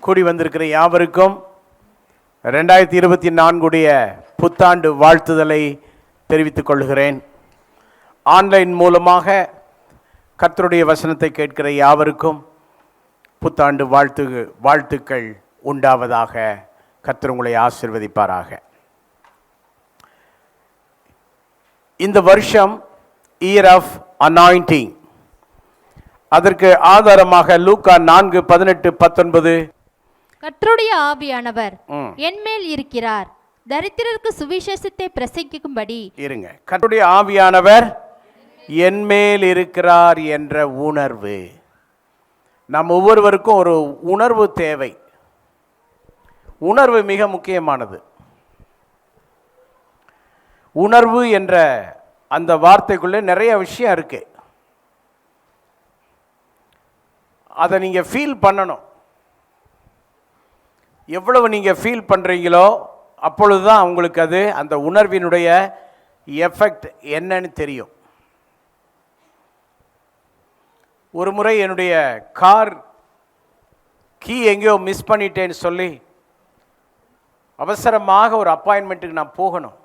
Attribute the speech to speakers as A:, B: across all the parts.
A: கூடி வந்திருக்கிற யாவருக்கும் 2024 புத்தாண்டு வாழ்த்துதலை தெரிவித்துக் கொள்கிறேன். ஆன்லைன் மூலமாக கர்த்தருடைய வசனத்தை கேட்கிற யாவருக்கும் புத்தாண்டு வாழ்த்துக்கள் உண்டாவதாக. கர்த்தர் உங்களை ஆசீர்வதிப்பாராக. இந்த வருஷம் இயர் ஆஃப் அனாயிண்டிங். அதற்கு ஆதாரமாக லூக்கா 4:18-19
B: கர்த்தருடைய ஆவியானவர் என்மேல் இருக்கிறார், தரித்திரருக்கு சுவிசேஷத்தை பிரசங்கிக்கும்படி.
A: இருங்க, கர்த்தருடைய ஆவியானவர் என்மேல் இருக்கிறார் என்ற உணர்வு. நம் ஒவ்வொருவருக்கும் ஒரு உணர்வு தேவை. உணர்வு மிக முக்கியமானது. உணர்வு என்ற அந்த வார்த்தைக்குள்ளே நிறைய விஷயம் இருக்கு. அதை நீங்கள் ஃபீல் பண்ணணும். எவ்வளவு நீங்கள் ஃபீல் பண்ணுறீங்களோ அப்பொழுது தான் உங்களுக்கு அது அந்த உணர்வினுடைய எஃபெக்ட் என்னன்னு தெரியும். ஒரு முறை என்னுடைய கார் கீ எங்கேயோ மிஸ் பண்ணிட்டேன்னு சொல்லி அவசரமாக ஒரு அப்பாயின்மெண்ட்டுக்கு நான் போகணும்.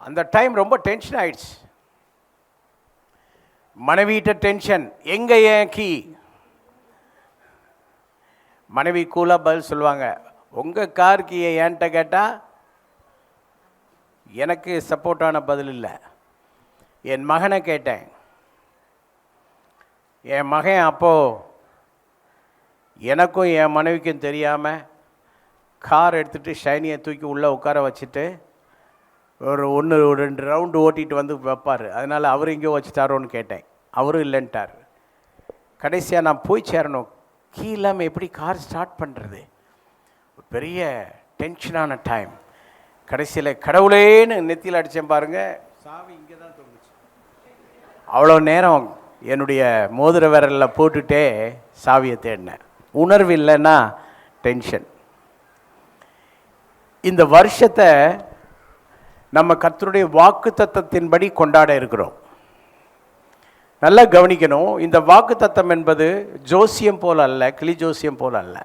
A: அந்த டைம் ரொம்ப டென்ஷன் ஆயிடுச்சு. மனைவிட்ட டென்ஷன், எங்க ஏன் கீ? மனைவி கூலாக பதில் சொல்லுவாங்க, உங்கள் கார் கீயை ஏன்ட்ட கேட்டால் எனக்கு சப்போர்ட்டான பதில் இல்லை. என் மகனை கேட்டேன். என் மகன் அப்போது எனக்கும் என் மனைவிக்கும் தெரியாமல் கார் எடுத்துகிட்டு ஷைனியை தூக்கி உள்ளே உட்கார வச்சுட்டு ஒரு 2 ரவுண்டு ஓட்டிகிட்டு வந்து வைப்பார். அதனால் அவர் எங்கேயோ வச்சுட்டாரோன்னு கேட்டேன். அவரும் இல்லைன்ட்டார். கடைசியாக நான் போய் சேரணும். கீ இல்லாமல் எப்படி கார் ஸ்டார்ட் பண்ணுறது? பெரிய டென்ஷனான டைம். கடைசியில் கடவுளேன்னு நெத்தியில் அடித்தேன் பாருங்கள், சாவி இங்கே தான் தோணுச்சு. அவ்வளோ நேரம் என்னுடைய மோதிர விரலில் போட்டுட்டே சாவியை தேடினேன். உணர்வு இல்லைன்னா டென்ஷன். இந்த வருஷத்தை நம்ம கர்த்தருடைய வாக்குத்தத்தத்தின்படி கொண்டாட இருக்கிறோம். நல்லா கவனிக்கணும். இந்த வாக்குத்தத்தம் என்பது ஜோசியம் போல் அல்ல, கிளி ஜோசியம் போல் அல்ல.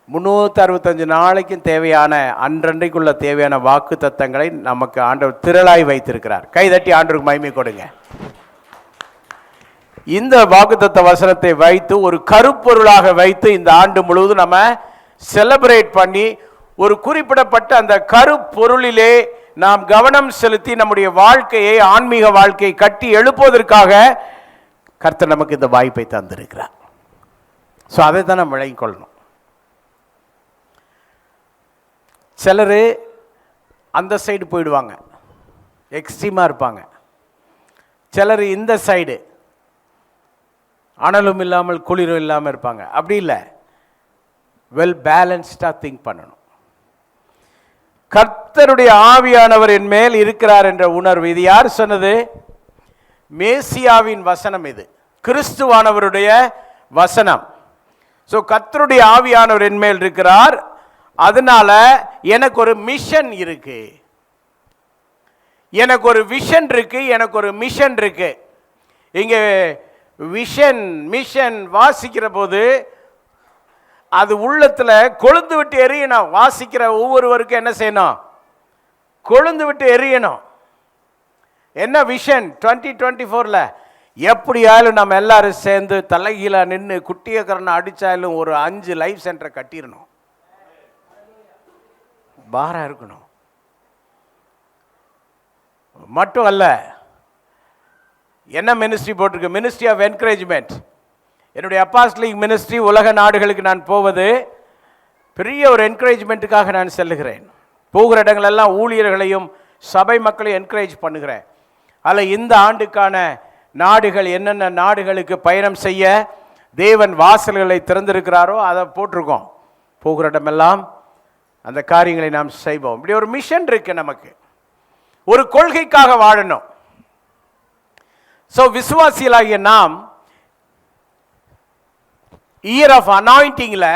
A: 365 நாளைக்கும் தேவையான அன்றன்றைக்குள்ள தேவையான வாக்குத்தத்தங்களை நமக்கு ஆண்டவர் திரளாய் வைத்திருக்கிறார். கைதட்டி ஆண்டவருக்கு மகிமை கொடுங்க. இந்த வாக்குத்தத்த வசனத்தை வைத்து ஒரு கருப்பொருளாக வைத்து இந்த ஆண்டு முழுவதும் நம்ம செலிப்ரேட் பண்ணி ஒரு குறிப்பிடப்பட்ட அந்த கருப்பொருளிலே நாம் கவனம் செலுத்தி நம்முடைய வாழ்க்கையை, ஆன்மீக வாழ்க்கையை கட்டி எழுப்புவதற்காக கர்த்தர் நமக்கு இந்த வாய்ப்பை தந்திருக்கிறார். ஸோ அதை தான் நம்ம விளங்கிக் கொள்ளணும். சிலர் அந்த சைடு போயிடுவாங்க, எக்ஸ்ட்ரீமாக இருப்பாங்க. சிலர் இந்த சைடு அனலும் இல்லாமல் குளிரும் இல்லாமல் இருப்பாங்க. அப்படி இல்லை, வெல் பேலன்ஸ்டாக திங்க் பண்ணணும். கர்த்தருடைய ஆவியானவர் என் மேல் இருக்கிறார் என்ற உணர்வு. இது யார் சொன்னது? மேசியாவின் வசனம். இது கிறிஸ்துவானவருடைய வசனம். ஸோ கர்த்தருடைய ஆவியானவர் என் மேல் இருக்கிறார், அதனால எனக்கு ஒரு மிஷன் இருக்கு, எனக்கு ஒரு விஷன் இருக்கு, எனக்கு ஒரு மிஷன் இருக்கு. இங்கே விஷன் மிஷன் வாசிக்கிற போது அது உள்ளத்தில் கொழுந்து விட்டு எரியணும். வாசிக்கிற ஒவ்வொருவருக்கும் என்ன செய்யணும்? கொழுந்து விட்டு எரியணும். என்ன விஷன்? 2024 எப்படியாலும் நம்ம எல்லாரும் சேர்ந்து தலைகீழ நின்று குட்டியக்கரனை அடித்தாலும் ஒரு 5 லைஃப் சென்டரை கட்டிடணும். பாரா இருக்கணும். மட்டும் அல்ல, என்ன மினிஸ்ட்ரி போட்டிருக்கு? Ministry of encouragement. என்னுடைய அப்போஸ்தலிக் மினிஸ்ட்ரி உலக நாடுகளுக்கு நான் போவது பெரிய ஒரு என்கரேஜ்மெண்ட்டுக்காக நான் செல்லுகிறேன். போகிற இடங்களெல்லாம் ஊழியர்களையும் சபை மக்களையும் என்கரேஜ் பண்ணுகிறேன். அதில் இந்த ஆண்டுக்கான நாடுகள், என்னென்ன நாடுகளுக்கு பயணம் செய்ய தேவன் வாசல்களை திறந்திருக்கிறாரோ அதை போட்டிருக்கோம். போகிற இடமெல்லாம் அந்த காரியங்களை நாம் செய்வோம். இப்படி ஒரு மிஷன் இருக்கு நமக்கு. ஒரு கொள்கைக்காக வாழணும். ஸோ விசுவாசிகளாகிய நாம் இயர் ஆஃப் அனாயிண்டிங்கில்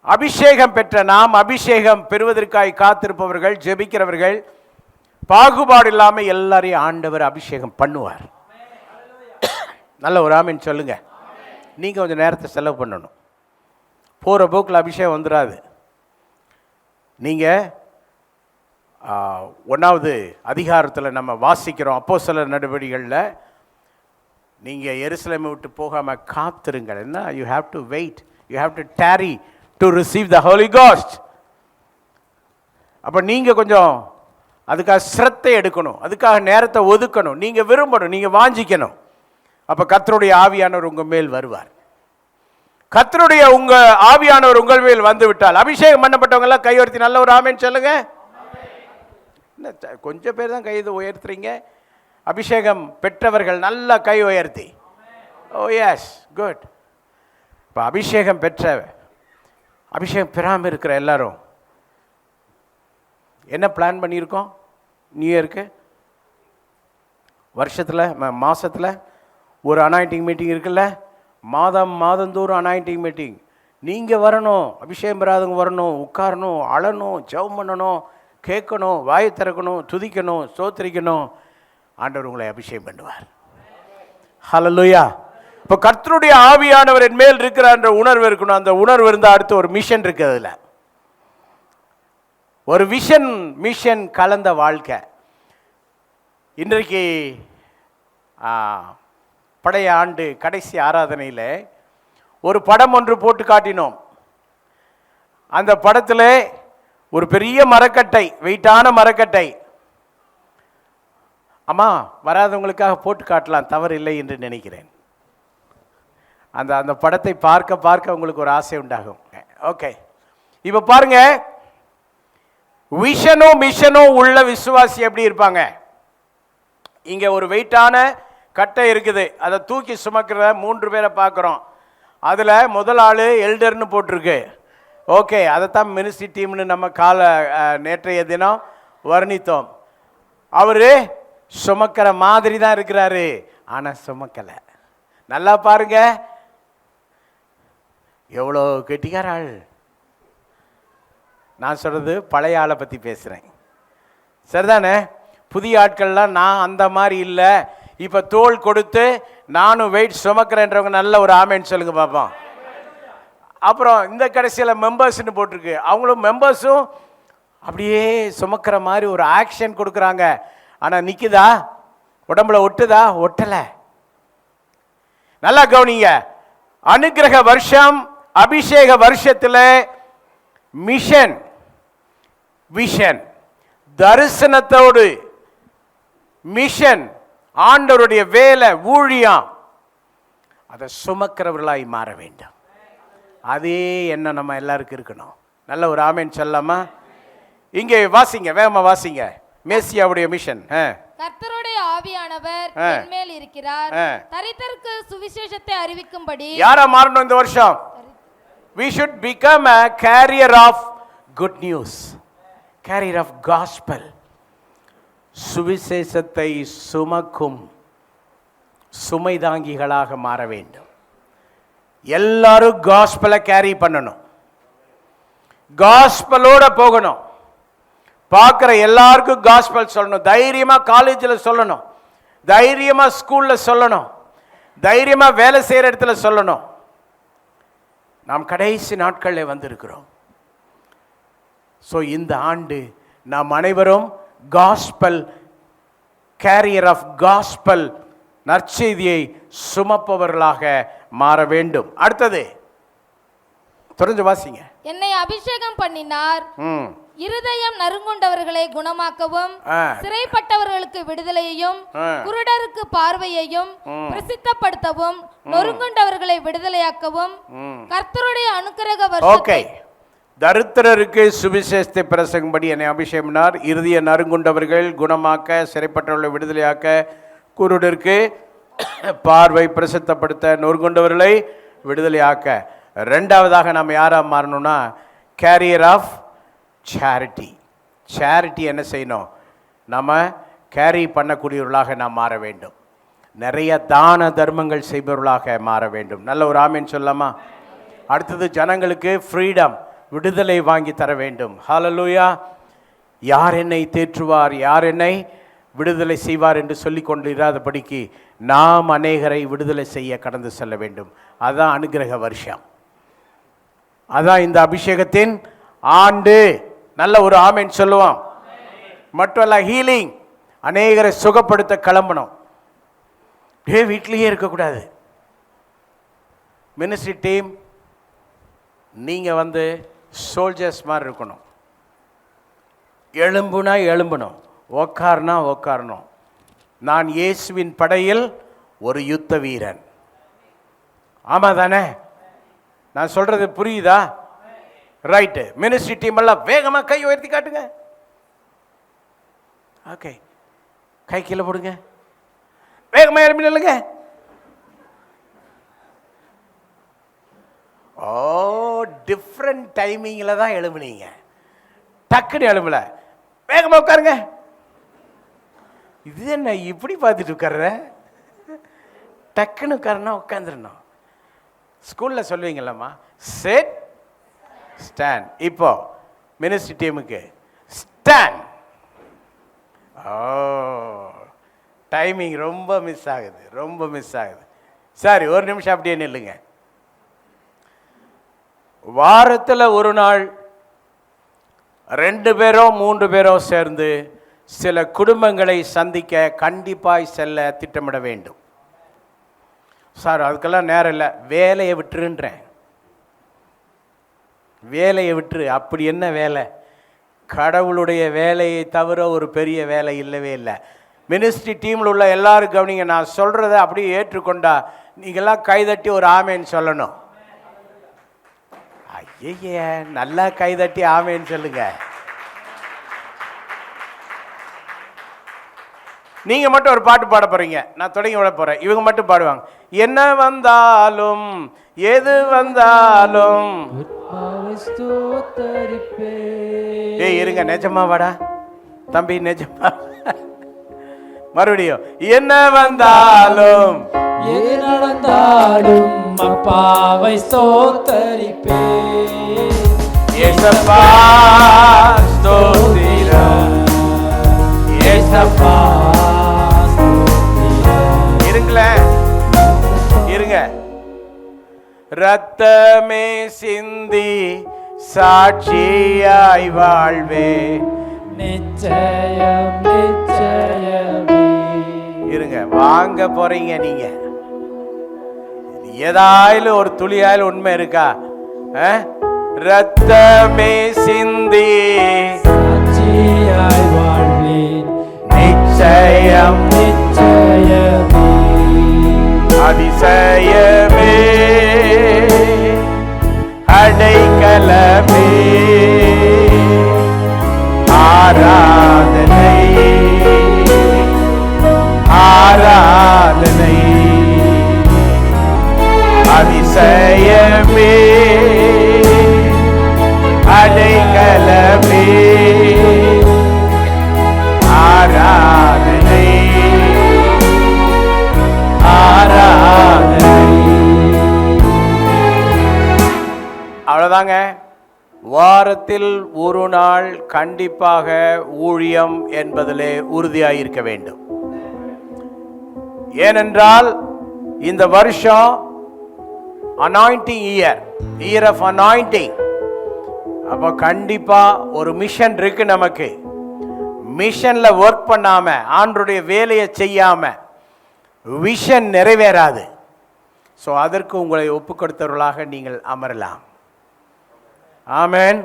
A: அபிஷேகம் பெற்ற நாம், அபிஷேகம் பெறுவதற்காக காத்திருப்பவர்கள், ஜெபிக்கிறவர்கள், பாகுபாடு இல்லாமல் எல்லாரையும் ஆண்டவர் அபிஷேகம் பண்ணுவார். நல்ல ஒரு ஆமீன் சொல்லுங்க. நீங்கள் கொஞ்சம் நேரத்தை செலவு பண்ணணும். போகிற போக்கில் அபிஷேகம் வந்துடாது. நீங்கள் 1வது அதிகாரத்தில் நம்ம வாசிக்கிறோம், அப்போஸ்தலர் நடவடிக்கைகளில், நீங்கள் எருசலேமை விட்டு போகாமல் காத்திருங்கள். என்ன, you have to wait, you have to tarry to receive the holy ghost. அப்போ நீங்கள் கொஞ்சம் அதுக்காக சிரத்தை எடுக்கணும், அதுக்காக நேரத்தை ஒதுக்கணும், நீங்கள் விரும்பணும், நீங்கள் வாஞ்சிக்கணும். அப்போ கர்த்தருடைய ஆவியானவர் உங்கள் மேல் வருவார். கர்த்தருடைய உங்கள் ஆவியானவர் உங்கள் மேல் வந்து விட்டால், அபிஷேகம் பண்ணப்பட்டவங்க எல்லாம் கை உயர்த்தி நல்ல ஒரு ஆமென் சொல்லுங்க. கொஞ்சம் பேர் தான் கை உயர்த்துறீங்க. அபிஷேகம் பெற்றவர்கள் நல்ல கை உயர்த்தி. ஓ எஸ், குட். இப்போ அபிஷேகம் பெற்ற, அபிஷேகம் பெறாமல் இருக்கிற எல்லாரும் என்ன பிளான் பண்ணியிருக்கோம்? நியூ இயருக்கு வருஷத்தில் மாதத்தில் ஒரு அனாயிண்டிங் மீட்டிங் இருக்குல்ல, மாதந்தோறும் அனாயிண்டிங் மீட்டிங். நீங்கள் வரணும், அபிஷேகம் பெறாதவங்க வரணும், உட்காரணும், அழணும், ஜெபம் பண்ணணும், கேட்கணும், வாயை திறக்கணும், துதிக்கணும், ஸ்தோத்திரிக்கணும். ஆண்டவர் உங்களை அபிஷேகம் பண்ணுவார். ஹல்லேலூயா. இப்போ கர்த்தருடைய ஆவியானவர் என் மேல் இருக்கிறார்ன்ற உணர்வு இருக்கணும். அந்த உணர்வு இருந்தால் அடுத்து ஒரு மிஷன் இருக்குது. அதில் ஒரு விஷன் மிஷன் கலந்த வாழ்க்கை. இன்றைக்கு பழைய ஆண்டு கடைசி ஆராதனையில் ஒரு படம் ஒன்று போட்டு காட்டினோம். அந்த படத்தில் ஒரு பெரிய மரக்கட்டை, வெயிட்டான மரக்கட்டை. அம்மா, வராதவங்களுக்காக போட்டு காட்டலாம், தவறு இல்லை என்று நினைக்கிறேன். அந்த படத்தை பார்க்க பார்க்க உங்களுக்கு ஒரு ஆசை உண்டாகும். ஓகே, இப்போ பாருங்க, விஷனும் மிஷனும் உள்ள விசுவாசி எப்படி இருப்பாங்க? இங்கே ஒரு வெயிட்டான கட்டை இருக்குது, அதை தூக்கி சுமக்கிற 3 பேரை பார்க்குறோம். அதில் முதல் ஆள் எல்டர்னு போட்டிருக்கு. ஓகே, அதைத்தான் மினிஸ்ட்ரி டீம்னு நம்ம நேற்றைய தினம் வர்ணித்தோம். அவர் சுமக்கிற மாதிரி தான் இருக்கிறாரு, ஆனால் சுமக்கலை. நல்லா பாருங்க, எவ்வளோ கெட்டிக்கார ஆள். நான் சொல்கிறது பழைய ஆளை பற்றி பேசுகிறேன், சரிதானே? புதிய ஆட்கள்லாம் நான் அந்த மாதிரி இல்லை. இப்போ தோள் கொடுத்து நானும் வெயிட் சுமக்கிறேன்றவங்க நல்ல ஒரு ஆமேன்னு சொல்லுங்க பார்ப்போம். அப்புறம் இந்த கடைசியில் மெம்பர்ஸ்னு போட்டிருக்கு, அவங்களும் மெம்பர்ஸும் அப்படியே சுமக்கிற மாதிரி ஒரு ஆக்ஷன் கொடுக்குறாங்க. ஆனால் நிற்குதா? உடம்புல ஒட்டுதா? ஒட்டலை. நல்லா கவனிங்க, அனுக்கிரக வருஷம், அபிஷேக வருஷத்தில் மிஷன், விஷன், தரிசனத்தோடு மிஷன், ஆண்டவருடைய வேலை, ஊழியம், அதை சுமக்கிறவர்களாய் மாற வேண்டும். அதே என்ன நம்ம எல்லாருக்கும் இருக்கணும். நல்ல ஒரு ஆமென் சொல்லாமா? இங்கே வாசிங்க, வேகமா வாசிங்க. மேசியாவுடைய மிஷன்.
B: கர்த்தருடைய ஆவியானவர் என்மேல் இருக்கிறார், தரித்திரருக்கு சுவிசேஷத்தை அறிவிக்கும்படி. யாரா மாறணும் இந்த வருஷம்? We should become a carrier of good news, carrier of gospel. சுவிசேஷத்தை சுமக்கும் சுமைதாங்கிகளாக மாற வேண்டும். எல்லாரும் காஸ்பலை கேரி பண்ணணும், காஸ்பலோட போகணும். பார்க்குற எல்லாருக்கும் காஸ்பல் சொல்லணும். தைரியமாக காலேஜில் சொல்லணும், தைரியமாக ஸ்கூலில் சொல்லணும், தைரியமாக வேலை செய்கிற இடத்துல சொல்லணும். நாம் கடைசி நாட்களில் வந்திருக்கிறோம். ஸோ இந்த ஆண்டு நாம் அனைவரும் காஸ்பல் கேரியர் ஆஃப் காஸ்பல், நற்செய்தியை சுமப்பவர்களாக மாற வேண்டும். அடுத்தது தொடர்ந்து வாசிங்க. என்னை அபிஷேகம் பண்ணினார், இருதயம் நறுங்குண்டவர்களை குணமாக்கவும், சிறைப்பட்டவர்களுக்கு விடுதலையையும், குருடருக்கு பார்வையையும் பிரசித்தப்படுத்தவும், நொறுங்குண்டவர்களை விடுதலையாக்கவும், கர்த்தருடைய அனுக்கிரக வருஷத்தை.
A: தரித்திரருக்கு சுவிசேஷத்தை பிரசங்கும்படி என்னை அபிஷேகம்னார். இருதய நறுங்குண்டவர்கள் குணமாக்க, சிறைப்பட்டவர்களை விடுதலையாக்க, குருடருக்கு பார்வை பிரசித்தப்படுத்த, நொறுங்குண்டவர்களை விடுதலையாக்க. 2வதாக நாம் யாராக மாறணும்னா கேரியர் ஆஃப் சேரிட்டி. சேரிட்டி என்ன செய்யணும்? நம்ம கேரி பண்ணக்கூடியவர்களாக நாம் மாற வேண்டும். நிறைய தான தர்மங்கள் செய்பவர்களாக மாற வேண்டும். நல்ல ஒரு ஆமேன் சொல்லாமா? அடுத்தது ஜனங்களுக்கு ஃப்ரீடம், விடுதலை வாங்கி தர வேண்டும். ஹல்லேலூயா. யார் என்னை தேற்றுவார், யார் என்னை விடுதலை செய்வார் என்று சொல்லி கொண்டு இராதபடிக்கு நாம் அநேகரை விடுதலை செய்ய கடந்து செல்ல வேண்டும். அதான் அனுக்கிரக வருஷம், அதான் இந்த அபிஷேகத்தின் ஆண்டு. நல்ல ஒரு ஆமென் சொல்லுவோம். மட்டுமல்ல, ஹீலிங், அநேகரை சுகப்படுத்த கிளம்பணும். வீட்டிலேயே இருக்கக்கூடாது. மினிஸ்ட்ரி டீம் நீங்கள் சோல்ஜர்ஸ் மாதிரி இருக்கணும். எழும்புனா எழும்பணும், உக்காருனா உக்காரணும். நான் இயேசுவின் படையில் ஒரு யுத்த வீரன். ஆமாம் தானே? நான் சொல்கிறது புரியுதா? ரைட்டு. மினிஸ்ட்ரி டீம் எல்லாம் வேகமாக கை உயர்த்தி காட்டுங்க. ஓகே, கை கீழே போடுங்க. வேகமாக எழுப்பி நில்லுங்க. ஓ, டிஃப்ரெண்ட் டைமிங்கில் தான் எழுப்புனீங்க. டக்குன்னு எழும்பல, வேகமாக உட்காருங்க. இது என்ன இப்படி பார்த்துட்டு உட்கார்ற? டக்குன்னு உட்காருனா உட்காந்துடணும். ஸ்கூலில் சொல்லுவீங்களம்மா, செட் ஸ்டாண்ட். இப்போ மினிஸ்ட்ரி டீமுக்கு ஸ்டாண்ட். ஓ, டைமிங் ரொம்ப மிஸ் ஆகுது, ரொம்ப மிஸ் ஆகுது. சரி, ஒரு நிமிஷம் அப்படியே நில்லுங்க. வாரத்தில் ஒரு நாள் 2 பேரோ 3 பேரோ சேர்ந்து சில குடும்பங்களை சந்திக்க கண்டிப்பாய் செல்ல திட்டமிட வேண்டும். சார், அதுக்கெல்லாம் நேரம் இல்லை. வேலையை விட்டுருன்றேன், வேலையை விட்டுரு. அப்படி என்ன வேலை? கடவுளுடைய வேலையை தவிர ஒரு பெரிய வேலை இல்லவே இல்லை. மினிஸ்ட்ரி டீமில் உள்ள எல்லாரும் கவனிங்க. நான் சொல்கிறத அப்படியே ஏற்றுக்கொண்டா நீங்கள்லாம் கைதட்டி ஒரு ஆமேன்னு சொல்லணும். ஐய, நல்லா கைதட்டி ஆமேன்னு சொல்லுங்க. நீங்கள் மட்டும் ஒரு பாட்டு பாட போகிறீங்க, நான் தொடங்கி விட போகிறேன். இவங்க மட்டும் பாடுவாங்க. என்ன வந்தாலும் எது வந்தாலும். ஏய் இருங்க, நிஜமா வாடா தம்பி, நிஜமா. மறுபடியும், என்ன வந்தாலும்
C: எது நடந்தாலும் அப்பாவை ஸ்தோத்தரிப்பே.
A: ஏசப்பா ஸ்தோத்திரம், ஏசப்பா. இருங்களேன், இருங்க. ரத்தமே சிந்தி சாட்சியாய் வாழ்வே,
C: நிச்சயம் நிச்சயமே.
A: இருங்க, வாங்க போறீங்க நீங்க. ஏதாயிலும் ஒரு துளியாயிலும் உண்மை இருக்கா? ரத்தமே சிந்தி
C: சாட்சியாய் வாழ்வேன்,
A: நிச்சயம்
C: நிச்சயமே.
A: அதிசயமே அடைக்கலமே, ஆராதனை ஆராதனை. அதிசயமே அடைக்கலமே, ஆராதனை ஆராதனை. அவ்வளோதாங்க. வாரத்தில் ஒரு நாள் கண்டிப்பாக ஊழியம் என்பதிலே உறுதியாயிருக்க வேண்டும். ஏனென்றால் இந்த வருஷம் அனாயிண்டிங் இயர் ஆஃப் அனாயிண்டிங். அப்போ கண்டிப்பாக ஒரு மிஷன் இருக்கு நமக்கு. மிஷனில் ஒர்க் பண்ணாமல், ஆண்டருடைய வேலையை செய்யாமல் விஷன் நிறைவேறாது. ஸோ அதற்கு உங்களை ஒப்பு கொடுத்தவர்களாக நீங்கள் அமரலாம். ஆமென்.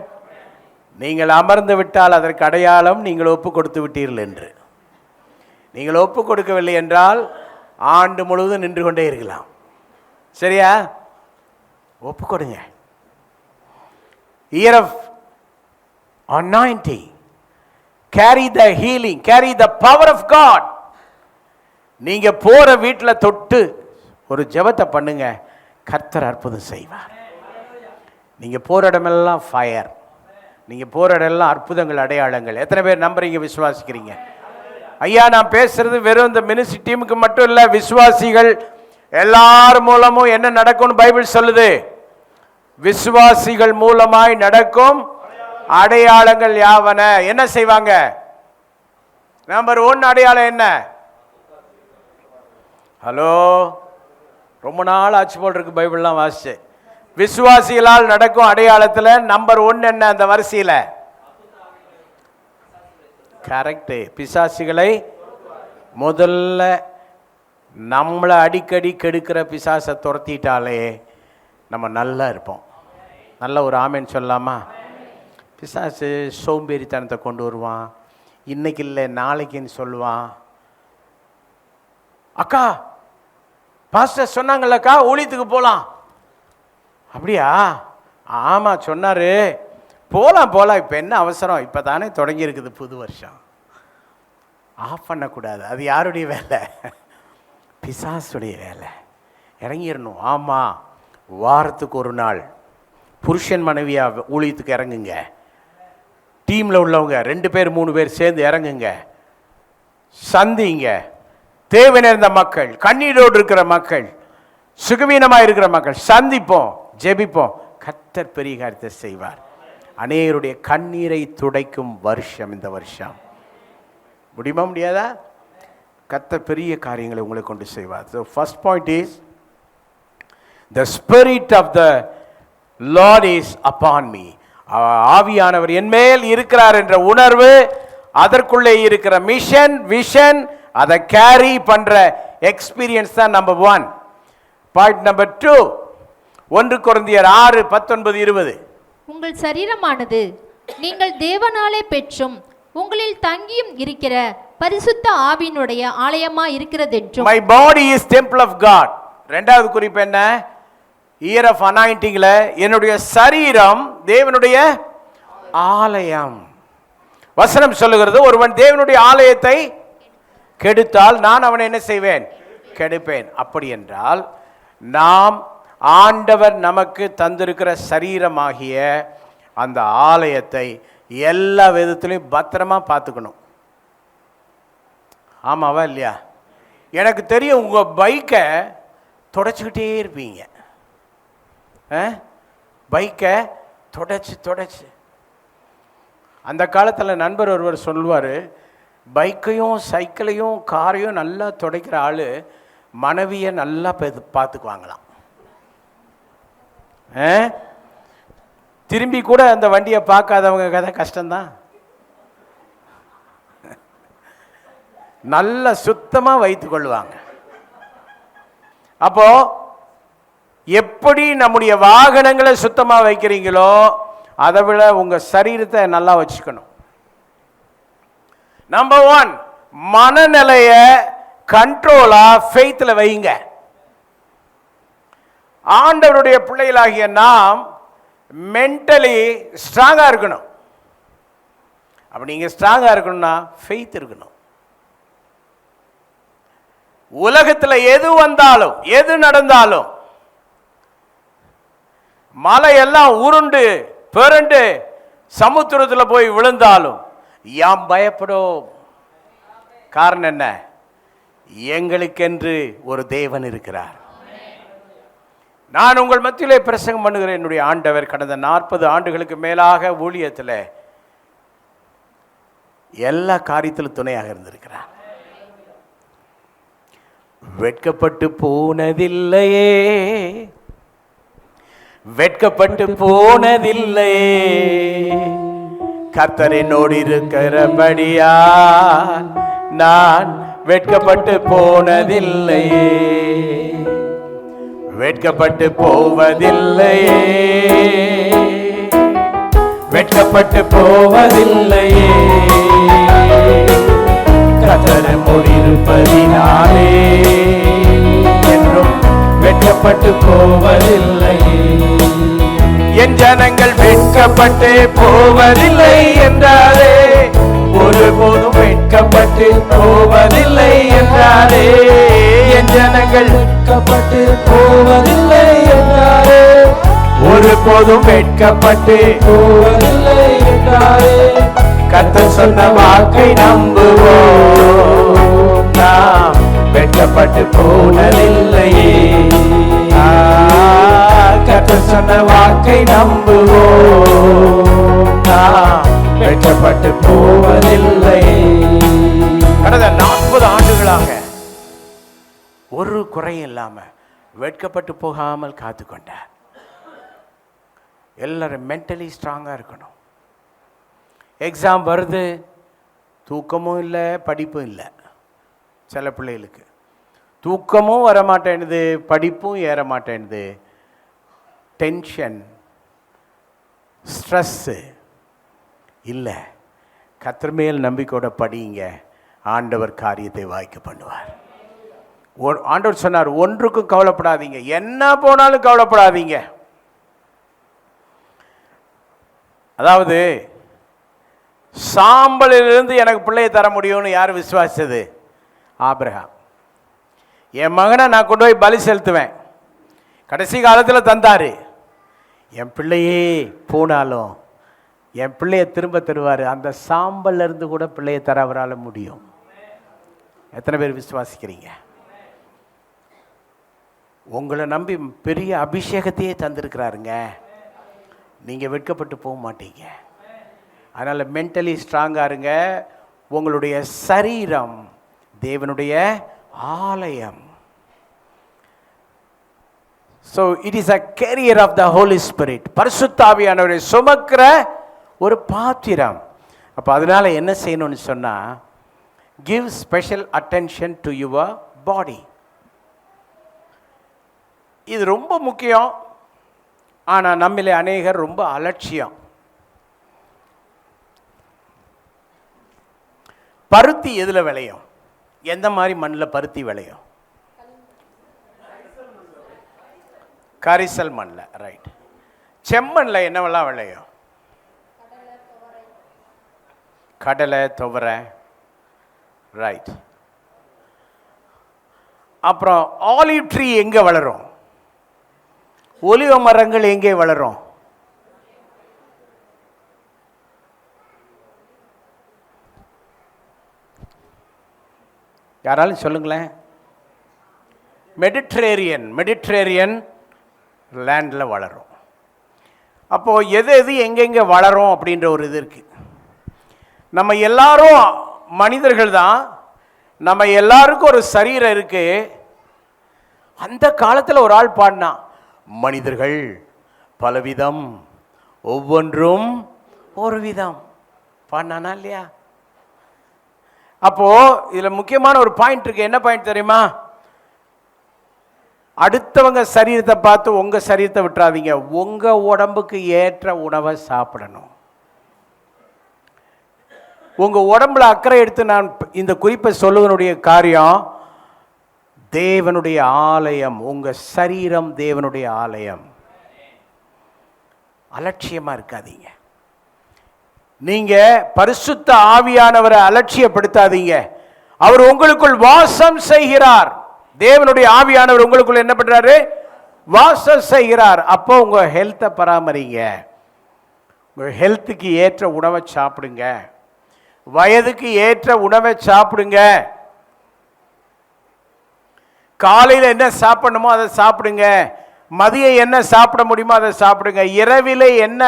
A: நீங்கள் அமர்ந்து விட்டால் அதற்கு அடையாளம் நீங்கள் ஒப்பு கொடுத்து விட்டீர்கள் என்று. நீங்கள் ஒப்பு கொடுக்கவில்லை என்றால் ஆண்டு முழுவதும் நின்று கொண்டே இருக்கலாம். சரியா? ஒப்பு கொடுங்க. Year of anointing. Carry the healing, carry the power of God. நீங்க போற வீட்டில் தொட்டு ஒரு ஜெபத்தை பண்ணுங்க, கர்த்தர் அற்புதம் செய்வார். நீங்க போற இடமெல்லாம் ஃபயர், நீங்க போற இடமெல்லாம் அற்புதங்கள், அடையாளங்கள். எத்தனை பேர் நம்புறீங்க, விசுவாசிக்கிறீங்க? ஐயா, நான் பேசுறது வெறும் இந்த மினிஸ்ட்ரி டீமுக்கு மட்டும் இல்லை, விசுவாசிகள் எல்லார் மூலமும் என்ன நடக்கும்னு பைபிள் சொல்லுது. விசுவாசிகள் மூலமாய் நடக்கும் அடையாளங்கள் யாவன? என்ன செய்வாங்க? நம்பர் 1 அடையாளம் என்ன? ஹலோ, ரொம்ப நாள் ஆச்சு போல் இருக்கு பைபிள்லாம் வாசிச்சு. விசுவாசிகளால் நடக்கும் அடையாளத்தில் நம்பர் 1 என்ன அந்த வரிசையில்? கரெக்டு. பிசாசுகளை முதல்ல நம்மளை அடிக்கடி கெடுக்கிற பிசாசை துரத்திட்டாலே நம்ம நல்லா இருப்போம். நல்ல ஒரு ஆமேன்னு சொல்லலாமா? பிசாசு சோம்பேறித்தனத்தை கொண்டு வருவான். இன்னைக்கு இல்லை நாளைக்குன்னு சொல்லுவான். அக்கா பாஸ்டர் சொன்னாங்கல்லக்கா ஊழியத்துக்கு போகலாம். அப்படியா? ஆமாம் சொன்னார், போகலாம் போகலாம். இப்போ என்ன அவசரம்? இப்போ தானே தொடங்கியிருக்குது புது வருஷம். ஆஃப் பண்ணக்கூடாது. அது யாருடைய வேலை? பிசாசுடைய வேலை. இறங்கிடணும். ஆமாம், வாரத்துக்கு ஒரு நாள் புருஷன் மனைவியா ஊழியத்துக்கு இறங்குங்க. டீமில் உள்ளவங்க 2 பேர் 3 பேர் சேர்ந்து இறங்குங்க, சந்திங்க. தேவை நேர்ந்த மக்கள், கண்ணீரோடு இருக்கிற மக்கள், சுகவீனமாக இருக்கிற மக்கள் சந்திப்போம், ஜெபிப்போம். கர்த்தர் பெரிய காரியத்தை செய்வார். அநேகருடைய கண்ணீரை துடைக்கும் வருஷம் இந்த வருஷம். முடியுமா முடியாதா? கர்த்தர் பெரிய காரியங்களை உங்களை கொண்டு செய்வார். So first point is the spirit of the Lord is upon me. ஆவியானவர் என் மேல் இருக்கிறார் என்ற உணர்வு, அதற்குள்ளே இருக்கிற மிஷன் விஷன், அதை கேரி பண்ற எக்ஸ்பீரியன்ஸ் தான் நம்பர் 1. பாயிண்ட் நம்பர் 2, 1 கொரிந்தியர் 6:19-20.
D: உங்கள் சரீரமானது நீங்கள் தேவனாலே பெற்றும் உங்களில் தங்கியும் இருக்கிற பரிசுத்த ஆவியினுடைய ஆலயமா இருக்கிறதென்றும்.
A: My body is temple of God. இரண்டாவது குறிப்பு என்ன? இயர் ஆஃப் அனாயிண்டிங்ல என்னுடைய சரீரம் தேவனுடைய ஆலயம். வசனம் சொல்லுகிறது, ஒருவன் தேவனுடைய ஆலயத்தை கெடுத்தால் நான் அவனை என்ன செய்வேன்? கெடுப்பேன். அப்படி என்றால் நாம் ஆண்டவர் நமக்கு தந்திருக்கிற சரீரமாகிய அந்த ஆலயத்தை எல்லா விதத்திலையும் பத்திரமா பார்த்துக்கணும். ஆமாவா இல்லையா? எனக்கு தெரியும், உங்கள் பைக்கை தொடச்சிக்கிட்டே இருப்பீங்க. பைக்கை தொடச்சு அந்த காலத்தில் நண்பர் ஒருவர் சொல்லுவார், பைக்கையும் சைக்கிளையும் காரையும் நல்லா துடைக்கிற ஆள் மனைவியை நல்லா பார்த்துக்குவாங்களாம். திரும்பி கூட அந்த வண்டியை பார்க்காதவங்க கதை கஷ்டம்தான். நல்லா சுத்தமாக வைத்து கொள்வாங்க. அப்போ எப்படி நம்முடைய வாகனங்களை சுத்தமாக வைக்கிறீங்களோ அதை விட உங்கள் சரீரத்தை நல்லா வச்சுக்கணும். நம்பர் 1, மனநிலைய கண்ட்ரோலா ஃபெய்த்தில் வைங்க. ஆண்டவருடைய பிள்ளைகளாகிய நாம் மென்டலி ஸ்ட்ராங்காக இருக்கணும். அப்படி நீங்கள் ஸ்ட்ராங்காக இருக்கணும்னா ஃபெய்த் இருக்கணும். உலகத்தில் எது வந்தாலும் எது நடந்தாலும், மலையெல்லாம் உருண்டு பெருண்டு சமுத்திரத்தில் போய் விழுந்தாலும் யாம் பயப்படும். காரணம் என்ன? எங்களுக்கென்று ஒரு தேவன் இருக்கிறார். நான் உங்கள் மத்தியிலே பிரசங்கம் பண்ணுகிறேன். என்னுடைய ஆண்டவர் கடந்த 40 ஆண்டுகளுக்கு மேலாக ஊழியத்தில் எல்லா காரியத்திலும் துணையாக இருந்திருக்கிறார். வெட்கப்பட்டு போனதில்லையே, வெட்கப்பட்டு போனதில்லையே, கர்த்தர் என்னோடு இருக்கிறபடியா நான் வெட்கப்பட்டு போனதில்லையே, வெட்கப்பட்டு போவதில்லையே, வெட்கப்பட்டு போவதில்லையே, கர்த்தர் என்னோடு இருப்பதினாலே என்றும் வெட்கப்பட்டு போவதில்லையே. என் ஜனங்கள் வெட்கப்பட்டு போவதில்லை என்றாரே, ஒருபோதும் வெட்கப்பட்டு போவதில்லை என்றாரே. என் ஜனங்கள் வெட்கப்பட்டு போவதில்லை என்றாரே, ஒருபோதும் வெட்கப்பட்டு போவதில்லை என்றாரே. கர்த்தர் சொன்ன வாக்கை நம்புவோம், நாம் வெட்கப்பட்டு போனதில்லையே. கர்த்தர் சொன்ன வாக்கை நம்புவோம், நாம் வெட்கப்பட்டு போவதில்லை. வரும்படியாக ஒரு குறையும் இல்லாம வெட்கப்பட்டு போகாமல் காத்து கொண்டார். எல்லாரும் மென்டலி ஸ்ட்ராங்கா இருக்கணும். எக்ஸாம் வருது, தூக்கமும் இல்லை, படிப்பும் இல்லை. சில பிள்ளைகளுக்கு தூக்கமும் வர மாட்டேனுது, படிப்பும் ஏற மாட்டேனுது. டென்ஷன், ஸ்ட்ரெஸ்ஸு இல்லை. கர்த்தர் மேல் நம்பிக்கையோட படிங்க, ஆண்டவர் காரியத்தை வாய்க்க பண்ணுவார். ஆண்டவர் சொன்னார், ஒன்றுக்கும் கவலைப்படாதீங்க, என்ன போனாலும் கவலைப்படாதீங்க. அதாவது சாம்பலிலிருந்து எனக்கு பிள்ளையை தர முடியும்னு யார் விசுவாசிச்சது? ஆபிரகாம். என் மகனை நான் கொண்டு போய் பலி செலுத்துவேன், கடைசி காலத்தில் தந்தாரு. என் பிள்ளையே போனாலும் என் பிள்ளையை திரும்ப தருவார். அந்த சாம்பல்ல இருந்து கூட பிள்ளையை தர அவரால் முடியும். எத்தனை பேர் விசுவாசிக்கிறீங்க? உங்களை நம்பி பெரிய அபிஷேகத்தையே தந்திருக்கிறாருங்க. நீங்கள் வெட்கப்பட்டு போக மாட்டீங்க. அதனால் மென்டலி ஸ்ட்ராங்காக இருங்க. உங்களுடைய சரீரம் தேவனுடைய ஆலயம். So it is a carrier of the holy spirit. பரிசுத்த ஆவியானவரை சுமக்கிற ஒரு பாத்திரம். அப்போ அதனால் என்ன செய்யணும்னு சொன்னால், give special attention to your body. இது ரொம்ப முக்கியம். ஆனால் நம்மிலே அநேகர் ரொம்ப அலட்சியம். பருத்தி எதில் விளையும்? எந்த மாதிரி மண்ணில் பருத்தி விளையும்? கரிசல் மண்ணில். ரைட். செம்மண்ணில் என்னவெல்லாம் விளையும்? கடலை, துவரை. ரைட். அப்புறம் ஆலிவ் ட்ரீ எங்கே வளரும்? ஒலிவ மரங்கள் எங்கே வளரும்? யாராலும் சொல்லுங்களேன். மெடிட்ரேரியன் லேண்டில் வளரும். அப்போது எது எது எங்கெங்கே வளரும் அப்படின்ற ஒரு இது இருக்குது. நம்ம எல்லாரும் மனிதர்கள் தான். நம்ம எல்லாருக்கும் ஒரு சரீரம் இருக்குது. அந்த காலத்தில் ஒரு ஆள் பாடினா, மனிதர்கள் பலவிதம், ஒவ்வொன்றும் ஒரு விதம் பாடினானா இல்லையா? அப்போ இதில் முக்கியமான ஒரு பாயிண்ட் இருக்கு. என்ன பாயிண்ட் தெரியுமா? அடுத்தவங்க சரீரத்தை பார்த்து உங்கள் சரீரத்தை விட்டுறாதீங்க. உங்கள் உடம்புக்கு ஏற்ற உணவை சாப்பிடணும். உங்கள் உடம்புல அக்கறை எடுத்து நான் இந்த குறிப்பை சொல்லுவதனுடைய காரியம், தேவனுடைய ஆலயம். உங்கள் சரீரம் தேவனுடைய ஆலயம். அலட்சியமாக இருக்காதீங்க. நீங்கள் பரிசுத்த ஆவியானவரை அலட்சியப்படுத்தாதீங்க. அவர் உங்களுக்குள் வாசம் செய்கிறார். தேவனுடைய ஆவியானவர் உங்களுக்குள்ள என்ன பண்றாரு? வாசம் செய்கிறார். அப்போ உங்க ஹெல்த்தை பராமரிங்க. உங்க ஹெல்த்துக்கு ஏற்ற உணவை சாப்பிடுங்க. வயதுக்கு ஏற்ற உணவை சாப்பிடுங்க. காலையில் என்ன சாப்பிடணுமோ அதை சாப்பிடுங்க. மதியம் என்ன சாப்பிட முடியுமோ அதை சாப்பிடுங்க. இரவில் என்ன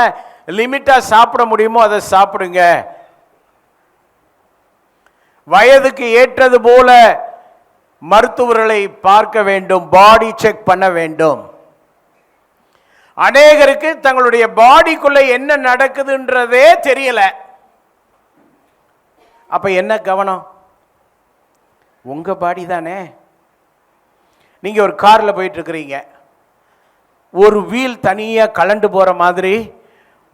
A: லிமிட்டா சாப்பிட முடியுமோ அதை சாப்பிடுங்க. வயதுக்கு ஏற்றது போல மருத்துவர்களை பார்க்க வேண்டும், பாடி செக் பண்ண வேண்டும். அநேகருக்கு தங்களுடைய பாடிக்குள்ள என்ன நடக்குதுன்றதே தெரியல. அப்ப என்ன கவனம்? உங்க பாடி தானே. நீங்க ஒரு கார்ல போயிட்டு இருக்கிறீங்க, ஒரு வீல் தனியா கலண்டு போற மாதிரி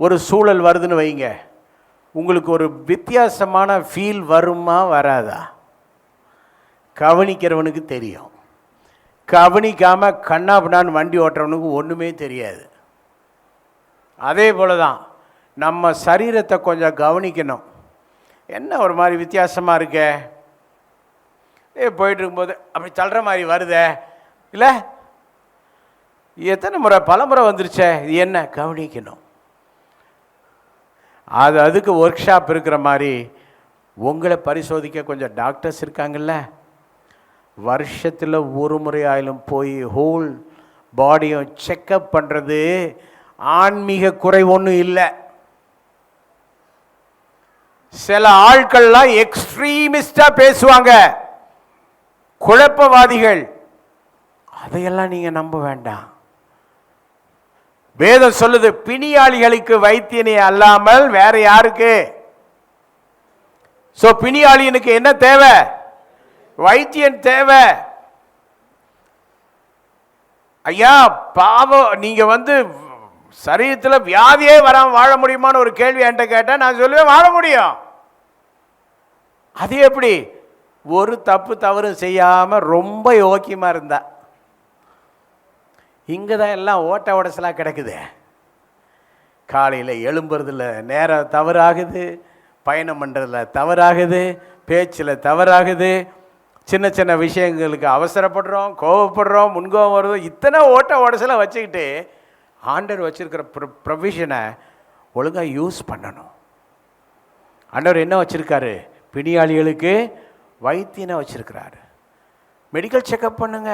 A: ஒரு சூழல் வருதுன்னு வைங்க. உங்களுக்கு ஒரு வித்தியாசமான ஃபீல் வருமா வராதா? கவனிக்கிறவனுக்கு தெரியும். கவனிக்காம கண்ணா பின்னான்னு வண்டி ஓட்டுறவனுக்கு ஒன்றுமே தெரியாது. அதே போல தான் நம்ம சரீரத்தை கொஞ்சம் கவனிக்கணும். என்ன ஒரு மாதிரி வித்தியாசமாக இருக்க, போயிட்டு இருக்கும்போது அப்படி தள்ளுற மாதிரி வருதே இல்லை, எத்தனை முறை பல முறை வந்துருச்சே, இது என்ன கவனிக்கணும். அதுக்கு ஒர்க் ஷாப் இருக்கிற மாதிரி உங்களை பரிசோதிக்க கொஞ்சம் டாக்டர்ஸ் இருக்காங்கல்ல. வருஷத்தில் ஒரு முறை ஆயிலும் போய் ஹோல் பாடியும் செக்கப் பண்ணுறது ஆன்மீக குறை ஒன்றும் இல்லை. சில ஆட்கள்லாம் எக்ஸ்ட்ரீமிஸ்டாக பேசுவாங்க. குழப்பவாதிகள், அதையெல்லாம் நீங்க நம்ப வேண்டாம். வேதம் சொல்லுது, பிணியாளிகளுக்கு வைத்தியனே அல்லாமல் வேற யாருக்கு? சோ பிணியாளியனுக்கு என்ன தேவை? வைத்தியன் தேவை. ஐயா பாவம், நீங்க சரீரத்தில் வியாதியே வராம வாழ முடியுமான்னு ஒரு கேள்வி என்கிட்ட கேட்டா நான் சொல்லுவேன், வாழ முடியும். அது எப்படி? ஒரு தப்பு தவறும் செய்யாம ரொம்ப யோக்கியமா இருந்தா. இங்கதான் எல்லாம் ஓட்ட உடசலா கிடக்குது. காலையில் எழும்புறதுல நேரம் தவறாகுது, பயணம் பண்ணுறதுல தவறாகுது, பேச்சில் தவறாகுது, சின்ன சின்ன விஷயங்களுக்கு அவசரப்படுறோம், கோவப்படுறோம், முன்கோவம் வருது. இத்தனை ஓட்ட உடசலை வச்சுக்கிட்டு ஆண்டவர் வச்சிருக்கிற ப்ரொவிஷனை ஒழுங்காக யூஸ் பண்ணணும். ஆண்டவர் என்ன வச்சிருக்காரு? பிணியாளிகளுக்கு வைத்தியனை வச்சிருக்கிறாரு. மெடிக்கல் செக்கப் பண்ணுங்க,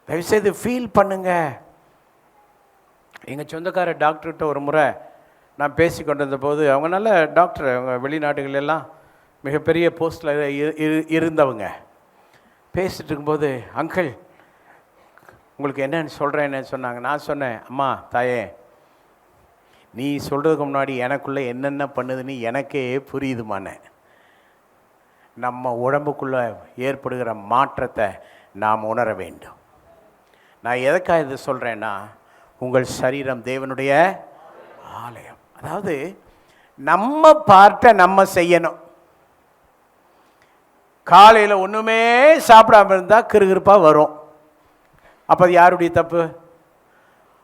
A: தயவுசெய்து ஃபீல் பண்ணுங்க. எங்கள் சொந்தக்கார டாக்டர்கிட்ட ஒரு முறை நான் பேசி கொண்டிருந்த போது, அவங்க நல்ல டாக்டர், அவங்க வெளிநாடுகள் எல்லாம் மிகப்பெரிய போஸ்டில் இருந்தவங்க. பேசிகிட்டு இருக்கும்போது, அங்கிள் உங்களுக்கு என்னன்னு சொல்கிறேன்னு சொன்னாங்க. நான் சொன்னேன், அம்மா தாயே, நீ சொல்கிறதுக்கு முன்னாடி எனக்குள்ளே என்னென்ன பண்ணுதுன்னு எனக்கே புரியுதுமானே. நம்ம உடம்புக்குள்ளே ஏற்படுகிற மாற்றத்தை நாம் உணர வேண்டும். நான் எதுக்காக இது சொல்கிறேன்னா, உங்கள் சரீரம் தேவனுடைய ஆலயம். அதாவது நம்ம பார்ட்டை நம்ம செய்யணும். காலையில் ஒன்றுமே சாப்பிடாம இருந்தால் கிறுகிறுப்பாக வரும். அப்போ அது யாருடைய தப்பு?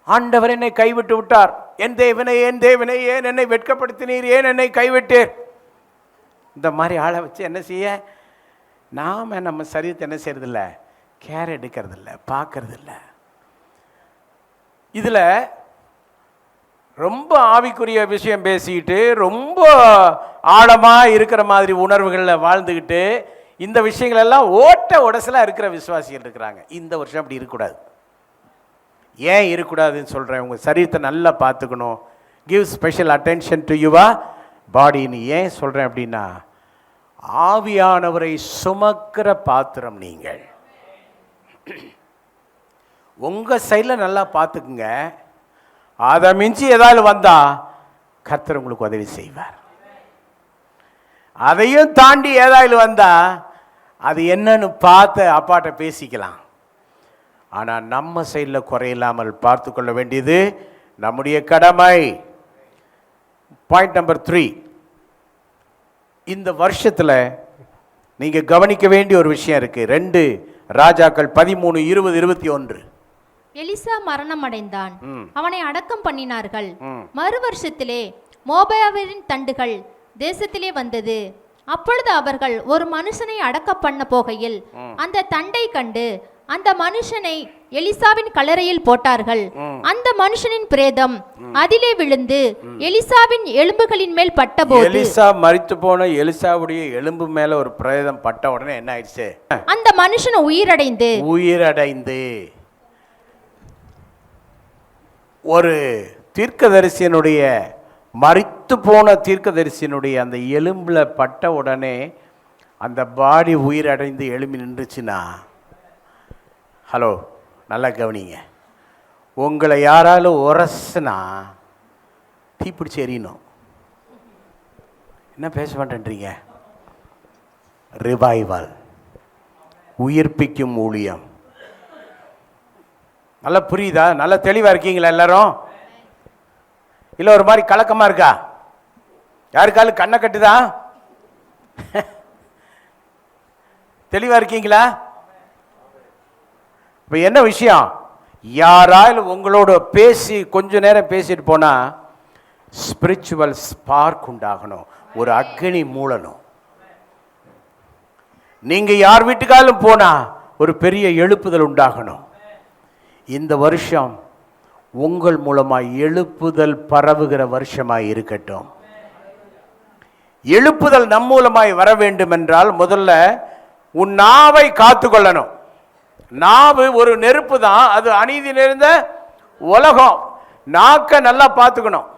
A: ஆண்டவர் என்னை கைவிட்டு விட்டார், என் தேவனை என் தேவனை ஏன் என்னை வெட்கப்படுத்தினீர், ஏன் என்னை கைவிட்டீர். இந்த மாதிரி ஆளை வச்சு என்ன செய்ய? நாம் நம்ம சரீரத்தை என்ன செய்யறதில்ல, கேர் எடுக்கிறதில்ல, பார்க்கறதில்ல. இதில் ரொம்ப ஆவிக்குரிய விஷயம் பேசிக்கிட்டு, ரொம்ப ஆழமாக இருக்கிற மாதிரி உணர்வுகளில் வாழ்ந்துக்கிட்டு, இந்த விஷயங்களெல்லாம் ஓட்ட உடசலாக இருக்கிற விசுவாசிகள் இருக்கிறாங்க. இந்த வருஷம் அப்படி இருக்கக்கூடாது. ஏன் இருக்கக்கூடாதுன்னு சொல்கிறேன்? உங்கள் சரீரத்தை நல்லா பார்த்துக்கணும். Give special attention to your பாடின்னு ஏன் சொல்கிறேன் அப்படின்னா, ஆவியானவரை சுமக்கிற பாத்திரம் நீங்கள். உங்கள் சைடில் நல்லா பார்த்துக்குங்க. அதை மிஞ்சி ஏதாவது வந்தால் கர்த்தர் உங்களுக்கு உதவி செய்வார். அதையும் தாண்டி ஏதாவது வந்தால் அது என்னன்னு பார்த்து அப்பாட்ட பேசிக்கலாம். ஆனால் நம்ம சைடில் குறையில்லாமல் பார்த்து கொள்ள வேண்டியது நம்முடைய கடமை. பாயிண்ட் நம்பர் 3, இந்த வருஷத்தில் நீங்கள் கவனிக்க வேண்டிய ஒரு விஷயம் இருக்கு. 2 ராஜாக்கள் 13, 20, 21.
D: எலிசா மரணம் அடைந்தான், அவனை அடக்கம் பண்ணினார்கள். மறு வருஷத்திலே மோபாபியரின் தண்டுகள் தேசத்திலே வந்தது. அப்பொழுது அவர்கள் ஒரு மனுஷனை அடக்கம் பண்ண போகையில் அந்த தண்டை கண்டு அந்த மனுஷனை எலிசாவின் கல்லறையில் போட்டார்கள். அந்த மனுஷனின் பிரேதம் அதிலே விழுந்து எலிசாவின் எலும்புகளின் மேல் பட்டபோது,
A: எலிசா மரித்து போன எலிசாவுடைய எலும்பு மேல ஒரு பிரேதம் பட்ட உடனே என்ன ஆயிடுச்சு?
D: அந்த மனுஷன் உயிரடைந்து ஒரு தீர்க்கதரிசியனுடைய, மரித்து போன தீர்க்கதரிசியனுடைய அந்த எலும்புல பட்ட உடனே அந்த பாடி உயிரடைந்து எழும்பி நின்றுச்சுன்னா, ஹலோ நல்லா கவனிங்க, உங்களை யாராலும் உரசுனா தீப்பிடிச்சு எறியணும். என்ன பேச மாட்டேன்றீங்க? ரிவைவல், உயிர்ப்பிக்கும் ஊழியம். நல்லா புரியுதா? நல்லா தெளிவாக இருக்கீங்களா எல்லாரும்? இல்லை ஒரு மாதிரி கலக்கமாக இருக்கா? யாருக்காலும் கண்ணை கட்டுதா? தெளிவாக இருக்கீங்களா? இப்போ என்ன விஷயம்? யாராலும் உங்களோட பேசி கொஞ்ச நேரம் பேசிட்டு போனால் ஸ்பிரிச்சுவல் ஸ்பார்க் உண்டாகணும், ஒரு அக்னி மூலணும். நீங்கள் யார் வீட்டுக்காலும் போனால் ஒரு பெரிய எழுப்புதல் உண்டாகணும். இந்த வருஷம் உங்கள் மூலமாய் எழுப்புதல் பரவுகிற வருஷமாய் இருக்கட்டும். எழுப்புதல் நம் மூலமாய் வர வேண்டும் என்றால் முதல்ல உன் நாவை காத்து கொள்ளணும். நாவு ஒரு நெருப்பு தான், அது அநீதி நிறைந்த உலகம். நாக்க நல்லா பார்த்துக்கணும்.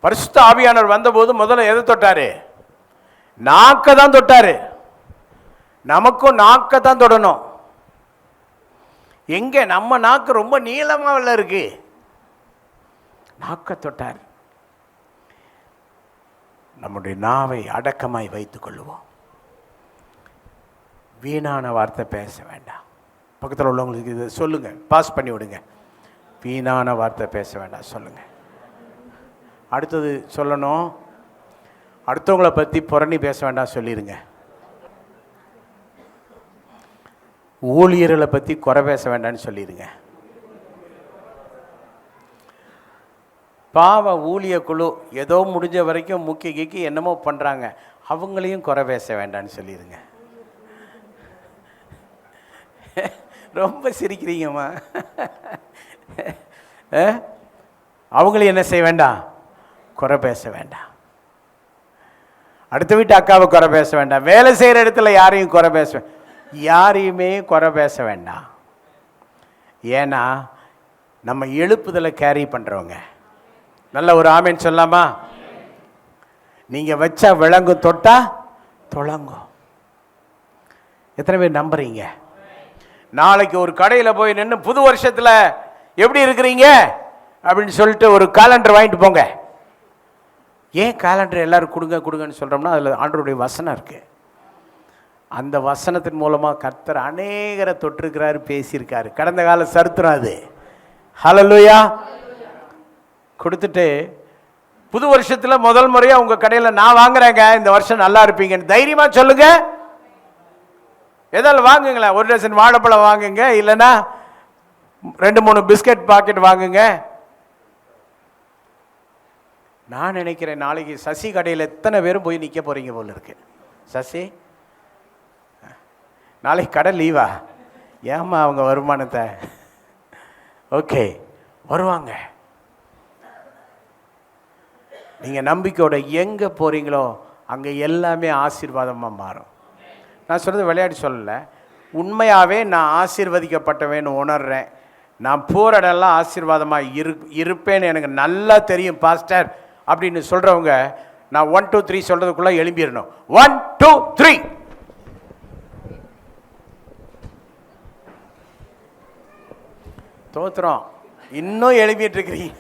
D: பரிசுத்த ஆவியானவர் வந்தபோது முதல்ல எதை தொட்டாரு?
A: நாக்க தான் தொட்டாரு. நமக்கும் நாக்க தான் தொடணும். எங்க நம்ம நாக்கு ரொம்ப நீளமாவில் இருக்கு. நாக்க தொட்டார். நம்முடைய நாவை அடக்கமாய் வைத்துக் கொள்ளுவோம். வீணான வார்த்தை பேச வேண்டாம். பக்கத்தில் உள்ளவங்களுக்கு இது சொல்லுங்க, பாஸ் பண்ணி விடுங்க. வீணான வார்த்தை பேச வேண்டாம் சொல்லுங்க. அடுத்தது சொல்லணும், அடுத்தவங்களை பற்றி புரணி பேச வேண்டாம் சொல்லிடுங்க. ஊழியர்களை பற்றி குறை பேச வேண்டாம்னு சொல்லிடுங்க. பாவ ஊழிய குழு ஏதோ முடிஞ்ச வரைக்கும் முக்கிய என்னமோ பண்ணுறாங்க, அவங்களையும் குறை பேச வேண்டாம்னு சொல்லிடுங்க. ரொம்ப சிரிக்கிறீங்கம்மா. அவங்களையும் என்ன செய்ய வேண்டாம், குறை பேச வேண்டாம். அடுத்த வீட்டு அக்காவை குறை பேச வேண்டாம். வேலை செய்கிற இடத்துல யாரையும் குறை பேச யாரையுமே குறை பேச வேண்டாம். ஏன்னா நம்ம எழுப்புதலை கேரி பண்ணுறவங்க. நல்ல ஒரு ஆமேன்னு சொல்லாமா? நீங்கள் வச்சா விளங்கும், தொட்டா தொழங்கும். எத்தனை பேர் நம்புறீங்க? நாளைக்கு ஒரு கடையில் போய் நின்று புது வருஷத்தில் எப்படி இருக்கிறீங்க அப்படின்னு சொல்லிட்டு ஒரு காலண்டர் வாங்கிட்டு போங்க. ஏன் காலண்டர் எல்லாரும் கொடுங்கன்னு சொல்கிறோம்னா அதில் ஆண்டவருடைய வசனம் இருக்குது. அந்த வசனத்தின் மூலமாக கர்த்தர் அநேகரை தொட்டிருக்கிறாரு, பேசியிருக்காரு. கடந்த கால சரித்திரம் அது. ஹல்லேலூயா. கொடுத்துட்டு புது வருஷத்தில் முதல் முறையாக உங்கள் கடையில் நான் வாங்குறேங்க, இந்த வருஷம் நல்லா இருப்பீங்கன்னு தைரியமாக சொல்லுங்க. எதாலும் வாங்குங்களேன். ஒரு டசன் வாழைப்பழம் வாங்குங்க, இல்லைன்னா 2-3 பிஸ்கட் பாக்கெட் வாங்குங்க. நான் நினைக்கிறேன் நாளைக்கு சசி கடையில் எத்தனை பேரும் போய் நிற்க போகிறீங்க போல இருக்கு. சசி, நாளைக்கு கடை லீவா? ஏம்மா அவங்க வருமானத்தை? ஓகே, வருவாங்க. நீங்கள் நம்பிக்கையோட எங்கே போகிறீங்களோ அங்கே எல்லாமே ஆசீர்வாதமாக மாறும். நான் சொல்கிறது விளையாடி சொல்லலை, உண்மையாகவே நான் ஆசீர்வதிக்கப்பட்டவேன்னு உணர்றேன். நான் போகிற இடம்லாம் ஆசீர்வாதமாக இருப்பேன்னு எனக்கு நல்லா தெரியும் பாஸ்டர் அப்படின்னு சொல்கிறவங்க, நான் 1 2 3 சொல்கிறதுக்குள்ளே எழும்பிடணும். 1 2 3. தோத்துறோம், இன்னும் எழுப்பிட்டு இருக்கிறீங்க.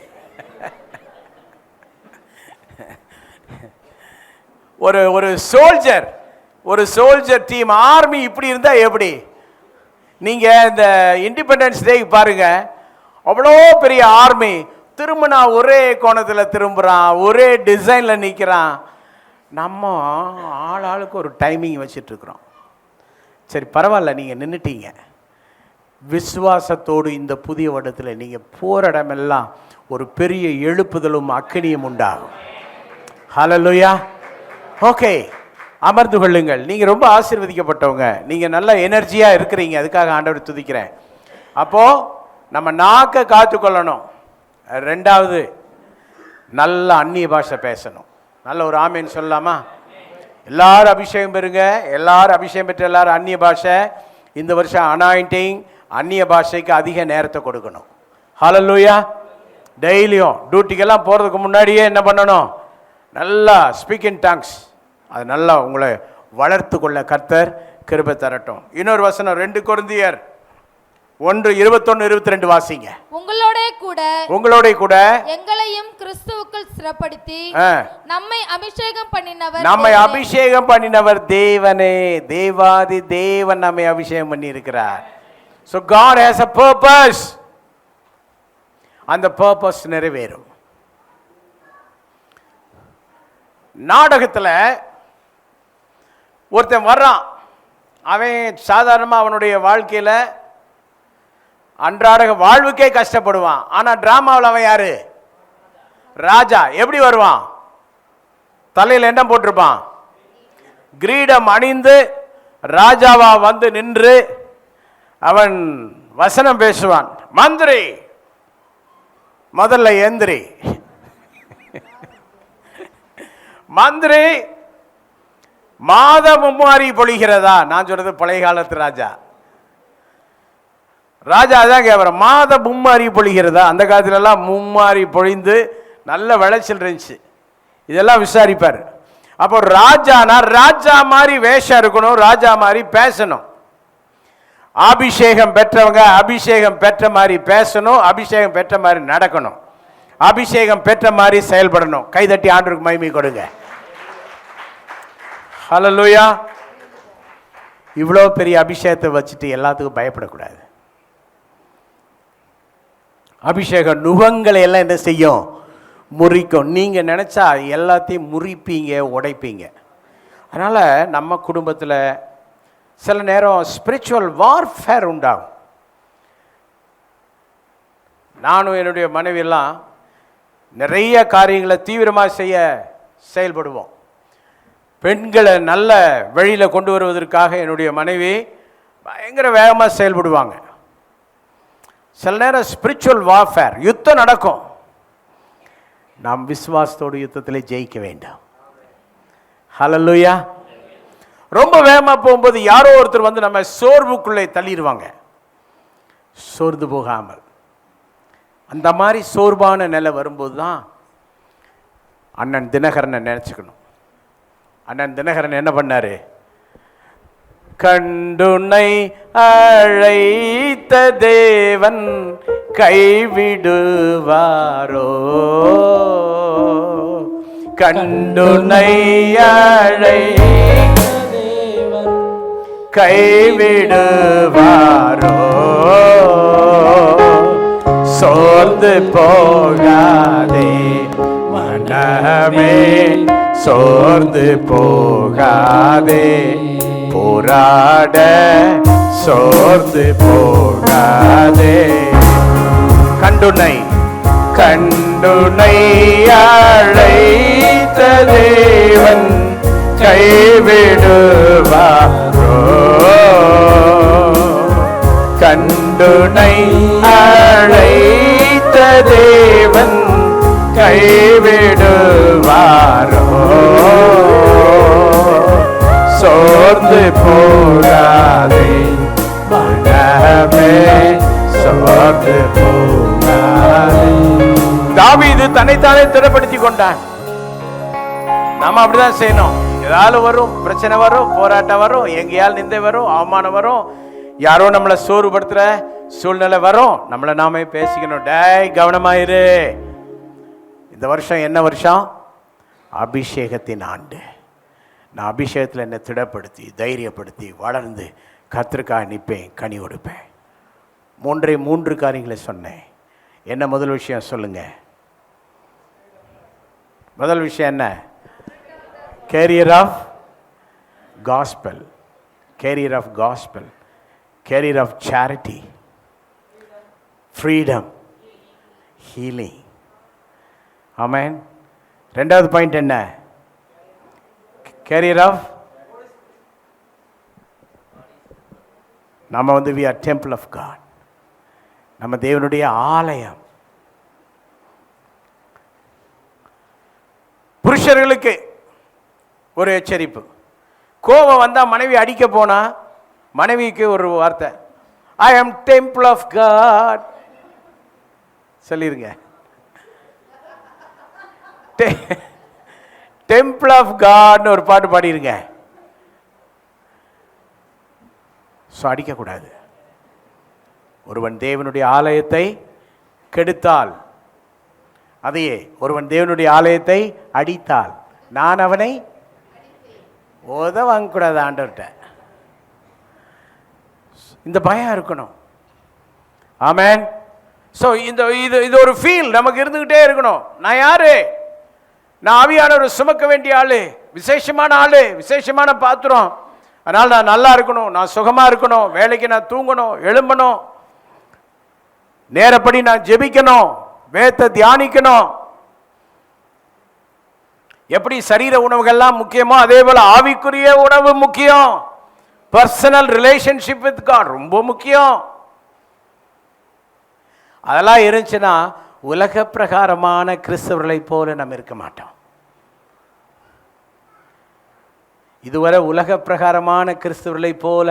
A: ஒரு சோல்ஜர் டீம், ஆர்மி இப்படி இருந்தால் எப்படி? நீங்கள் இந்த இண்டிபெண்டன்ஸ் டேக்கு பாருங்கள், அவ்வளோ பெரிய ஆர்மி திரும்பினா ஒரே கோணத்தில் திரும்புகிறான், ஒரே டிசைனில் நிற்கிறான். நம்ம ஆளுக்கு ஒரு டைமிங் வச்சிட்ருக்குறோம். சரி பரவாயில்ல, நீங்கள் நின்றுட்டீங்க. விசுவாசத்தோடு இந்த புதிய வருடத்தில் நீங்கள் போகிற இடமெல்லாம் ஒரு பெரிய எழுப்புதலும் அக்கினியும் உண்டாகும். ஹல்லேலூயா. ஓகே, அமர்ந்து கொள்ளுங்கள். நீங்கள் ரொம்ப ஆசீர்வதிக்கப்பட்டவங்க, நீங்கள் நல்ல எனர்ஜியாக இருக்கிறீங்க, அதுக்காக ஆண்டவர் துதிக்கிறேன். அப்போது நம்ம நாக்கை காத்துக்கொள்ளணும். 2வது, நல்ல அந்நிய பாஷை பேசணும். நல்ல ஒரு ஆமேன்னு சொல்லலாமா? எல்லாரும் அபிஷேகம் பெறுங்க. எல்லாரும் அபிஷேகம் பெற்ற எல்லாரும் அந்நிய பாஷை. இந்த வருஷம் அனாயிண்டிங் அந்நிய பாஷைக்கு அதிக நேரத்தை கொடுக்கணும். ஹல்லேலூயா. டெய்லியும் டியூட்டிக்கெல்லாம் போகிறதுக்கு முன்னாடியே என்ன பண்ணணும்? நல்லா ஸ்பீக் இன் டங்ஸ். அது நல்லா உங்களை வளர்த்து கொள்ள கர்த்தர் கிருபை தரட்டும். இன்னொரு வசனம் 2 கொரிந்தியர் 1:21-22 வாசிங்க. உங்களோட கூட எங்களையும் கிறிஸ்துவுக்குள் ஸ்திரப்படுத்தி நம்மை அபிஷேகம் பண்ணினவர் தேவனே. தேவாதி தேவன் நம்மை அபிஷேகம் பண்ணி இருக்கிறார். So God has a purpose. அந்த பர்பஸ் நிறைவேறும். நாடகத்தில் ஒருத்தன் வர்றான். அவன் சாதாரணமாக அவனுடைய வாழ்க்கையில் அன்றாட வாழ்வுக்கே கஷ்டப்படுவான். ஆனால் டிராமாவில் அவன் யாரு? ராஜா. எப்படி வருவான்? தலையில் என்ன போட்டிருப்பான்? கிரீடம் அணிந்து ராஜாவா வந்து நின்று அவன் வசனம் பேசுவான். மந்திரி, முதல்ல எந்திரி. மந்திரி, மாத மும்மாரி பொழிகிறதா? நான் சொல்றது பழைய காலத்து ராஜா. ராஜா தான் கேட்குற, மாத மும்மாரி பொழிகிறதா? அந்த காலத்துலலாம் மும்மாரி பொழிந்து நல்ல விளைச்சல் இருந்துச்சு. இதெல்லாம் விசாரிப்பார். அப்போ ராஜானா ராஜா மாதிரி வேஷம் இருக்கணும், ராஜா மாதிரி பேசணும். அபிஷேகம் பெற்றவங்க அபிஷேகம் பெற்ற மாதிரி பேசணும், அபிஷேகம் பெற்ற மாதிரி நடக்கணும், அபிஷேகம் பெற்ற மாதிரி செயல்படணும். கைதட்டி ஆண்டவருக்கு மகிமை கொடுங்க. ஹல்லேலூயா. இவ்வளோ பெரிய அபிஷேகத்தை வச்சுட்டு எல்லாத்துக்கும் பயப்படக்கூடாது. அபிஷேக நுகங்களை எல்லாம் என்ன செய்யும்? முறிக்கும். நீங்கள் நினச்சா எல்லாத்தையும் முறிப்பீங்க, உடைப்பீங்க. அதனால் நம்ம குடும்பத்தில் சில நேரம் ஸ்பிரிச்சுவல் வார்ஃபேர் உண்டாகும். நானும் என்னுடைய மனைவியெல்லாம் நிறைய காரியங்களை தீவிரமாக செயல்படுவோம். பெண்களை நல்ல வழியில் கொண்டு வருவதற்காக என்னுடைய மனைவி பயங்கர வேகமாக செயல்படுவாங்க. சில நேரம் ஸ்பிரிச்சுவல் வார்ஃபேர் யுத்தம் நடக்கும். நாம் விசுவாசத்தோடு யுத்தத்தில் ஜெயிக்க வேண்டாம். ஹல்லேலூயா. ரொம்ப வேகமாக போகும்போது யாரோ ஒருத்தர் வந்து நம்ம சோர்வுக்குள்ளே தள்ளிடுவாங்க. சோர்ந்து போகாமல் அந்த மாதிரி சோர்வான நிலை வரும்போது தான் அண்ணன் தினகரனை நினச்சிக்கணும். அண்ணன் தினகரன் என்ன பண்ணாரு? கண்டுனை அழைத்த தேவன் கைவிடுவாரோ, கண்டுனை அழைத்த தேவன் கைவிடுவாரோ, சோர்ந்து போகாதே மனமே, சோர்ந்து போகாதே, போராட சோர்ந்து போகாதே. கண்டுனை அழைத்த தேவன் கைவிடுவாரோ, கண்டுனை அழைத்த தேவன் கைவிடுவாரோ, சோர்ந்து போகாதே மனமே, சோர்ந்து போகாதே. தாவீது தன்னைத்தானே திடப்படுத்தி கொண்டான். நாம அப்படிதான் செய்யணும். ஏதாவது வரும், பிரச்சனை வரும், போராட்டம் வரும், எங்கேயால் நிந்தை வரும், அவமானம் வரும், யாரோ நம்மளை சோர்வுபடுத்துற சூழ்நிலை வரும், நம்மளை நாமே பேசிக்கணும். டேய் கவனமாயிரு, இந்த வருஷம் என்ன வருஷம்? அபிஷேகத்தின் ஆண்டு. நான் அபிஷேகத்தில் என்னை திடப்படுத்தி தைரியப்படுத்தி வளர்ந்து கர்த்தருக்காக நிற்பேன், கனி கொடுப்பேன். 3 காரியங்களை சொன்னேன். என்ன முதல் விஷயம் சொல்லுங்க? முதல் விஷயம் என்ன? Carrier of gospel, carrier of gospel, carrier of charity, freedom, healing. Amen. 2வது பாயிண்ட் என்ன? கேரியர் ஆஃப், நம்ம வந்து we are temple of God, நம்ம தேவனுடைய ஆலயம். புருஷர்களுக்கு ஒரு எச்சரிப்பு. கோபம் வந்தா மனைவி அடிக்க போனா மனைவிக்கு ஒரு வார்த்தை, ஐ ஆம் டெம்பிள் ஆஃப் காட் சொல்லிருங்க. டெம்பிள் ஆஃப் காட்னு ஒரு பாட்டு பாடிருங்க. ஸோ அடிக்கக்கூடாது. ஒருவன் தேவனுடைய ஆலயத்தை கெடுத்தால், அதையே ஒருவன் தேவனுடைய ஆலயத்தை அடித்தால் நான் அவனை வாங்கக்கூடாது ஆண்டவர்கிட்ட. இந்த பயம் இருக்கணும். ஆமென். ஸோ இது ஒரு ஃபீல் நமக்கு இருந்துக்கிட்டே இருக்கணும். நான் யாரு? நான் ஆவியானவர் சுமக்க வேண்டிய ஆளு, விசேஷமான ஆளு, விசேஷமான பாத்திரம். அதனால் நான் நல்லா இருக்கணும், நான் சுகமாக இருக்கணும், வேலைக்கு நான் தூங்கணும், எழும்பணும், நேரப்படி நான் ஜெபிக்கணும், வேதத்தை தியானிக்கணும். எப்படி சரீர உணவுகள்லாம் முக்கியமோ அதே போல ஆவிக்குரிய உணவு முக்கியம். பர்சனல் ரிலேஷன்ஷிப் வித் காட் ரொம்ப முக்கியம். அதெல்லாம் இருந்துச்சுன்னா உலக பிரகாரமான கிறிஸ்தவர்களை போல நம்ம இருக்க மாட்டோம். இதுவரை உலக பிரகாரமான கிறிஸ்தவர்களை போல,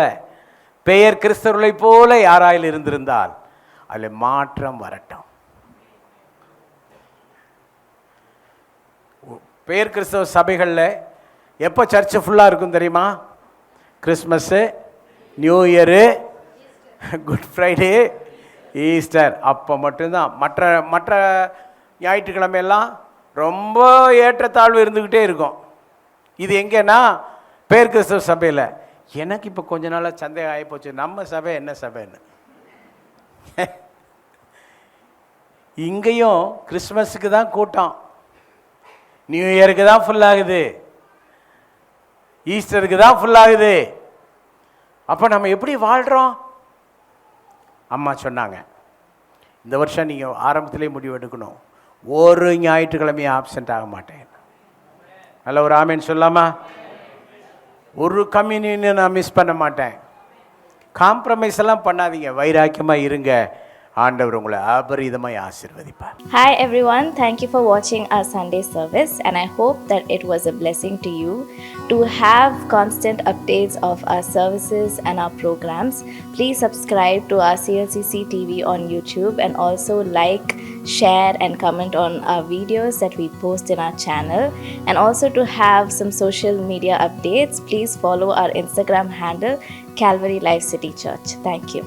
A: பெயர் கிறிஸ்தவர்களை போல யாராயில் இருந்திருந்தால் அதில் மாற்றம் வரட்டும். பெயர் கிறிஸ்தவ சபைகளில் எப்போ சர்ச்சு ஃபுல்லாக இருக்கும் தெரியுமா? Christmas, new year, good Friday, Easter, அப்போ மட்டும்தான். மற்ற மற்ற ஞாயிற்றுக்கிழமையெல்லாம் ரொம்ப ஏற்றத்தாழ்வு இருந்துக்கிட்டே இருக்கும். இது எங்கேன்னா பேர் கிறிஸ்தவ சபையில். எனக்கு இப்போ கொஞ்ச நாளாக சந்தேகம் ஆகிப்போச்சு, நம்ம சபை என்ன சபைன்னு. இங்கேயும் கிறிஸ்மஸுக்கு தான் கூட்டம், நியூ இயருக்கு தான் ஃபுல்லாகுது, ஈஸ்டருக்கு தான் ஃபுல்லாகுது. அப்போ நம்ம எப்படி வாழ்கிறோம்? அம்மா சொன்னாங்க, இந்த வருஷம் நீங்கள் ஆரம்பத்திலே முடிவு எடுக்கணும், ஒரு ஞாயிற்றுக்கிழமையும் ஆப்சண்ட் ஆக மாட்டேன். நல்ல ஒரு ஆமேன் சொல்லாமா? ஒரு கம்யூனியனை நான் மிஸ் பண்ண மாட்டேன். காம்ப்ரமைஸ் எல்லாம் பண்ணாதீங்க, வைராக்கியமாக இருங்க. ஆண்டவர் உங்களை அபரிதமாய் ஆசீர்வதிப்பார்.
E: Hi everyone, thank you for watching our Sunday service and I hope that it was a blessing to you. To have constant updates of our services and our programs, please subscribe to our CLCC TV on YouTube and also like, share and comment on our videos that we post in our channel. And also to have some social media updates, please follow our Instagram handle Calvary Life City Church. Thank you.